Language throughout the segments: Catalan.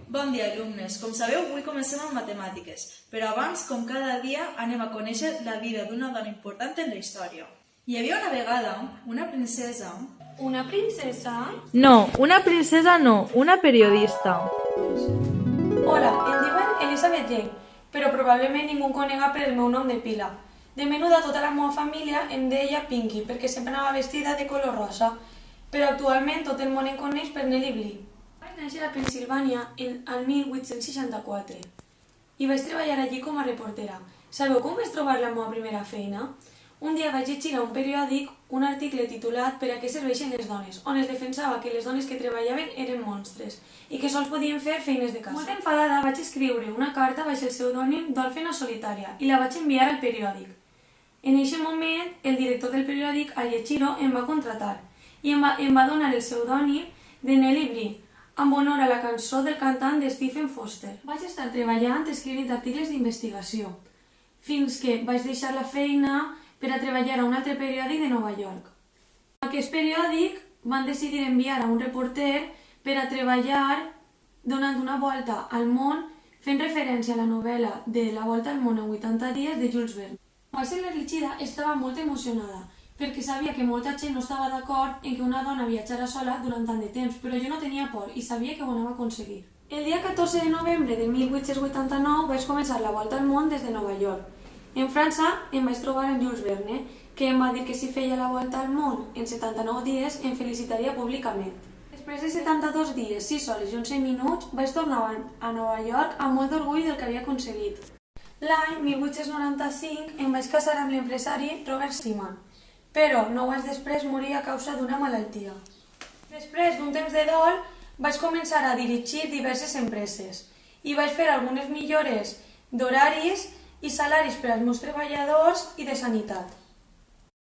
Bon dia, alumnes. Com sabeu, avui comencem amb matemàtiques, però abans, com cada dia, anem a conèixer la vida d'una dona important en la història. Hi havia una vegada una princesa... Una princesa? No, una princesa no, una periodista. Hola, em diuen Elizabeth Jane, però probablement ningú em conega per el meu nom de pila. De menuda tota la meva família em deia Pinky, perquè sempre anava vestida de color rosa, però actualment tot el món em coneix per Nellie Bly. Vaig néixer a Pennsilvània el 1864 i vaig treballar allí com a reportera. Sabeu com vaig trobar la meva primera feina? Un dia vaig llegir a un periòdic un article titulat Per a què serveixen les dones, on es defensava que les dones que treballaven eren monstres i que sols podien fer feines de casa. Molt enfadada vaig escriure una carta baix el pseudònim d'Òrfena Solitària i la vaig enviar al periòdic. En aquest moment, el director del periòdic, al llegir-ho, em va contratar i em va donar el pseudònim de Nellie Bly, en honor a la cançó del cantant de Stephen Foster. Vaig estar treballant escrivint articles d'investigació, fins que vaig deixar la feina per a treballar a un altre periòdic de Nova York. En aquest periòdic van decidir enviar a un reporter per a treballar donant una volta al món fent referència a la novel·la de La volta al món en 80 dies de Jules Verne. Quan vaig ser elegida estava molt emocionada, perquè sabia que molta gent no estava d'acord en que una dona viatjara sola durant tant de temps, però jo no tenia por i sabia que ho anava a aconseguir. El dia 14 de novembre de 1889 vaig començar la volta al món des de Nova York. En França em vaig trobar amb Jules Verne, que em va dir que si feia la volta al món en 79 dies em felicitaria públicament. Després de 72 dies, 6 hores i 11 minuts, vaig tornar a Nova York amb molt d'orgull del que havia aconseguit. L'any 1895 em vaig casar amb l'empresari Robert Seaman, però 9 anys després morí a causa d'una malaltia. Després d'un temps de dol, vaig començar a dirigir diverses empreses i vaig fer algunes millores d'horaris i salaris per als meus treballadors i de sanitat.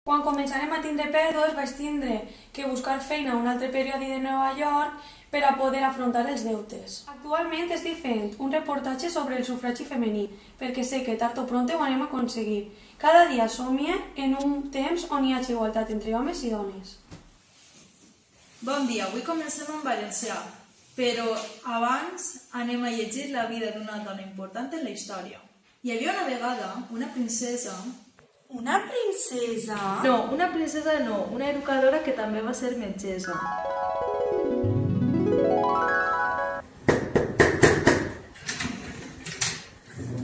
Quan començarem a tindre pèrdues, vaig tindre que buscar feina a un altre periòdic de Nova York per a poder afrontar els deutes. Actualment estic fent un reportatge sobre el sufragi femení, perquè sé que tard o pront ho anem a aconseguir. Cada dia somie en un temps on hi hagi igualtat entre homes i dones. Bon dia, avui comencem en valencià, però abans anem a llegir la vida d'una dona important en la història. Hi havia una vegada una princesa... Una princesa? No, una princesa no, una educadora que també va ser metgessa.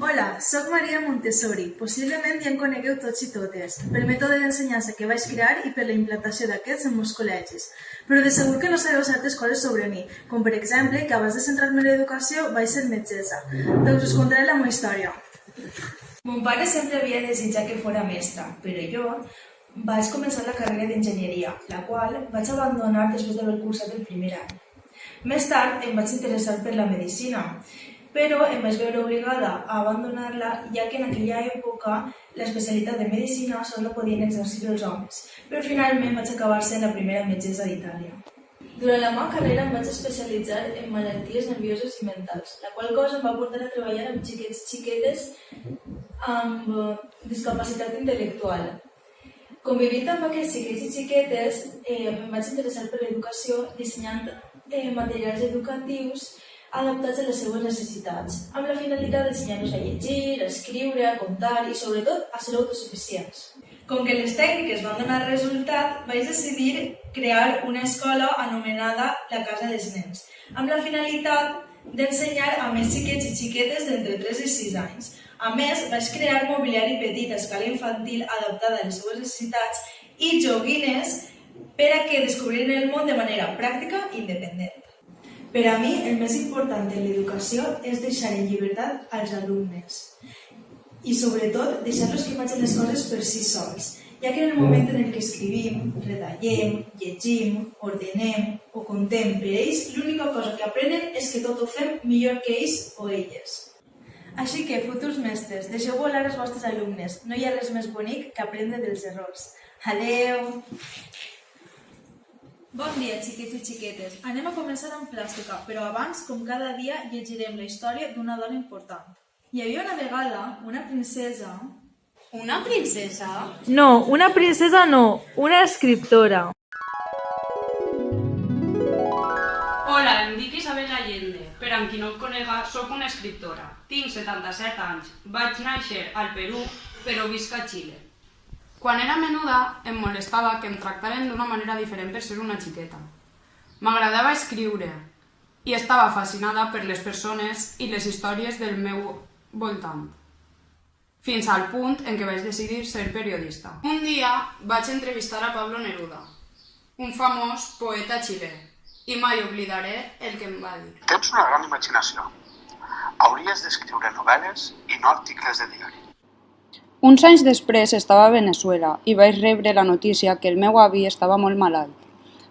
Hola, soc Maria Montessori. Possiblement ja en conegueu tots i totes, pel mètode d'ensenyança que vaig crear i per la implantació d'aquests en molts col·legis. Però de segur que no sabeu certes coses sobre mi, com per exemple que abans de centrar-me en l'educació vaig ser metgessa. Doncs us contaré la meva història. Mon pare sempre havia desitjat que fora mestra, però jo vaig començar la carrera d'enginyeria, la qual vaig abandonar després d'haver cursat el primer any. Més tard em vaig interessar per la medicina, però em vaig veure obligada a abandonar-la, ja que en aquella època l'especialitat de medicina sols la podien exercir els homes, però finalment vaig acabar sent la primera metgessa d'Itàlia. Durant la meva carrera em vaig especialitzar en malalties nervioses i mentals, la qual cosa em va portar a treballar amb xiquets xiquetes amb discapacitat intel·lectual. Convivint amb aquests xiquets i xiquetes, em vaig interessar per l'educació dissenyant materials educatius adaptats a les seues necessitats, amb la finalitat d'ensenyar-los a llegir, a escriure, a comptar i, sobretot, a ser autosuficients. Com que les tècniques van donar resultat, vaig decidir crear una escola anomenada la Casa dels Nens, amb la finalitat d'ensenyar a més xiquets i xiquetes d'entre 3 i 6 anys. A més, vaig crear mobiliari petit a escala infantil adaptada a les seues necessitats i joguines per a que descobriren el món de manera pràctica i independent. Per a mi, el més important en l'educació és deixar en llibertat als alumnes i, sobretot, deixar-los que facin les coses per si sols, ja que en el moment en què escrivim, retallem, llegim, ordenem o contem per ells, l'única cosa que que aprenen és que tot ho fem millor que ells o elles. Així que, futurs mestres, deixeu volar els vostres alumnes. No hi ha res més bonic que aprendre dels errors. Adeu! Bon dia, xiquets i xiquetes. Anem a començar amb plàstica, però abans, com cada dia, llegirem la història d'una dona important. Hi havia una vegada una princesa... Una princesa? No, una princesa no, una escriptora. Hola, em dic Isabel Allende. Per a qui no em conega, sóc una escriptora. Tinc 77 anys. Vaig néixer al Perú, però visc a Xile. Quan era menuda, em molestava que em tractaren d'una manera diferent per ser una xiqueta. M'agradava escriure i estava fascinada per les persones i les històries del meu voltant, fins al punt en què vaig decidir ser periodista. Un dia vaig entrevistar a Pablo Neruda, un famós poeta xilè, i mai oblidaré el que em va dir. Tens una gran imaginació. Hauries d'escriure novel·les i no articles de diari. Uns anys després estava a Venezuela i vaig rebre la notícia que el meu avi estava molt malalt.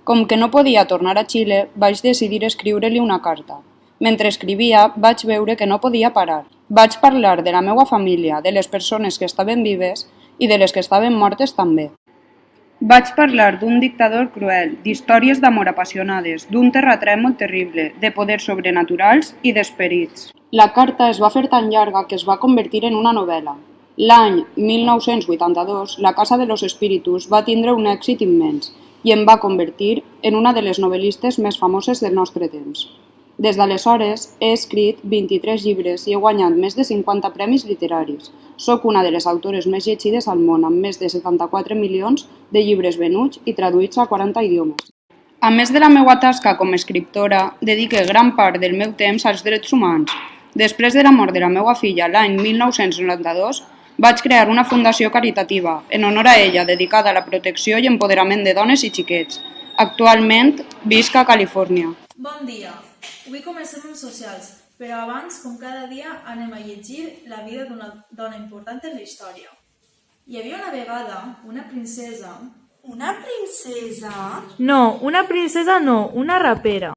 Com que no podia tornar a Xile, vaig decidir escriure-li una carta. Mentre escrivia, vaig veure que no podia parar. Vaig parlar de la meva família, de les persones que estaven vives i de les que estaven mortes també. Vaig parlar d'un dictador cruel, d'històries d'amor apassionades, d'un terratrèmol terrible, de poders sobrenaturals i d'esperits. La carta es va fer tan llarga que es va convertir en una novel·la. L'any 1982, La Casa de los Espíritus va tindre un èxit immens i em va convertir en una de les novel·listes més famoses del nostre temps. Des d'aleshores, he escrit 23 llibres i he guanyat més de 50 premis literaris. Soc una de les autores més llegides al món, amb més de 74 milions de llibres venuts i traduïts a 40 idiomes. A més de la meva tasca com a escriptora, dedique gran part del meu temps als drets humans. Després de la mort de la meva filla l'any 1992, vaig crear una fundació caritativa, en honor a ella, dedicada a la protecció i empoderament de dones i xiquets. Actualment, visc a Califòrnia. Bon dia! Avui comencem amb socials, però abans, com cada dia, anem a llegir la vida d'una dona important en la història. Hi havia una vegada una princesa... Una princesa? No, una princesa no, una rapera.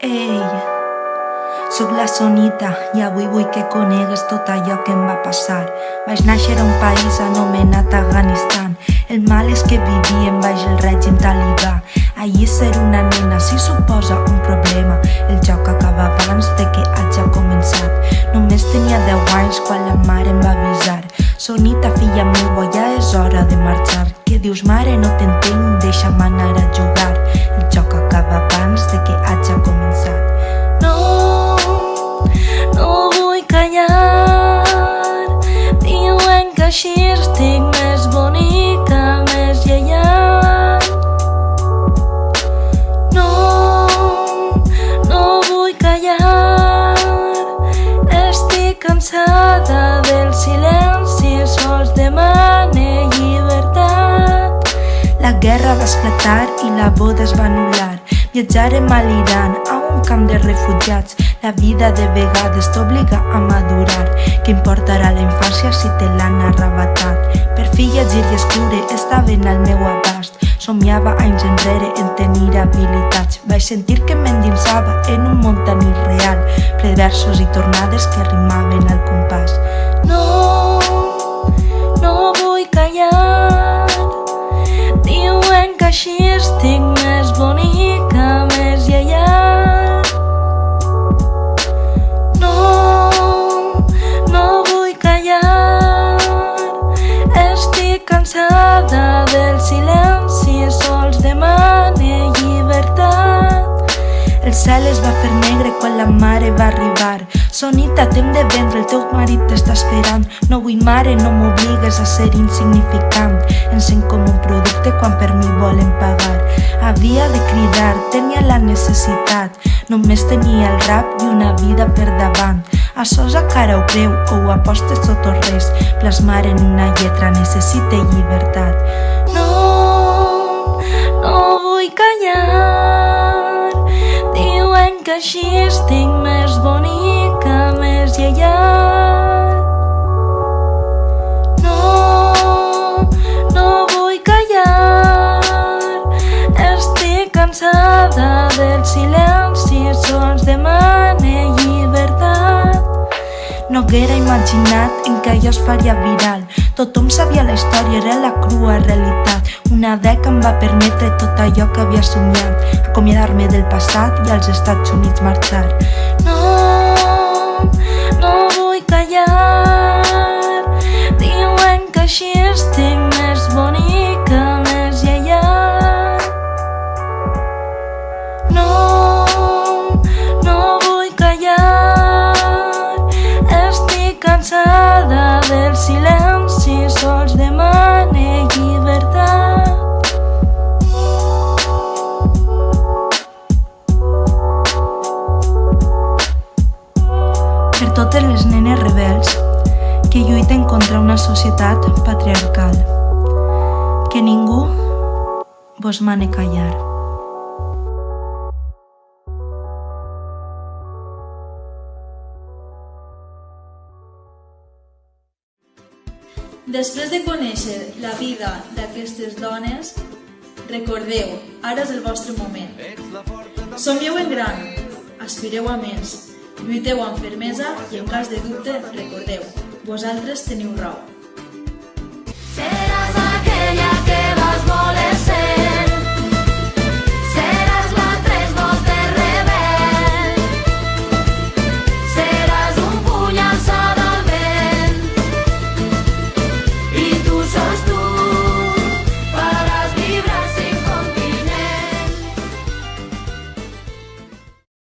Ei, sóc la Sonita i avui vull que conegues tot allò que em va passar. Vaig néixer a un país anomenat Afganistan. El mal és que vivíem baix el règim talibà. Allí ser una nena sí suposa un problema. El joc acaba abans de que hagi començat. Només tenia 10 anys quan la mare em va avisar. Sonita, filla meua, ja és hora de marxar. Què dius, mare? No t'entenc, deixa'm anar a jugar. El joc acaba abans de que hagi començat. No vull callar. Diuen que així estic més bonica, més lleial. No vull callar. Estic cansada del silenci, sols demane llibertat. La guerra va esclatar i la boda es va anul·lar. Viatjarem a l'Iran, a un camp de refugiats. La vida de vegades t'obliga a madurar. Què importarà la infància si te l'han arrabatat? Per fi llegir i escriure estaven al meu abast. Somiava anys enrere en tenir habilitats. Vaig sentir que m'endinsava en un món tan irreal, ple de versos i tornades que rimaven al compàs. No vull callar. Diuen que així estic més bonica, més lleial. No vull callar. Estic cansada del silenci, sols demane llibertat. El cel es va fer negre quan la mare va arribar. Sonita, t'hem de vendre, el teu marit t'està esperant. No vull mare, no m'obligues a ser insignificant. Encén com un producte quan per mi volen pagar. Havia de cridar, tenia la necessitat. Només tenia el rap i una vida per davant. Açò a cara ho creu o ho apostes tot o res. Plasmar en una lletra necessite llibertat. No vull callar. Diuen que així estic més bonica, més lleial. No sols demane llibertat. No haguera imaginat en què allò es faria viral. Tothom sabia la història, era la crua realitat. Una dècada em va permetre tot allò que havia somiat, acomiadar-me del passat i als Estats Units marxar. No vull callar, diuen que així estic més bonica, més lleial. No vull callar, estic cansada del silenci, sols demane llibertat. Per totes les nenes rebels que lluiten contra una societat patriarcal, que ningú vos mane callar. Després de conèixer la vida d'aquestes dones, recordeu, ara és el vostre moment. Somieu en gran, aspireu a més, lluiteu amb fermesa i en cas de dubte, recordeu, vosaltres teniu raó. Seràs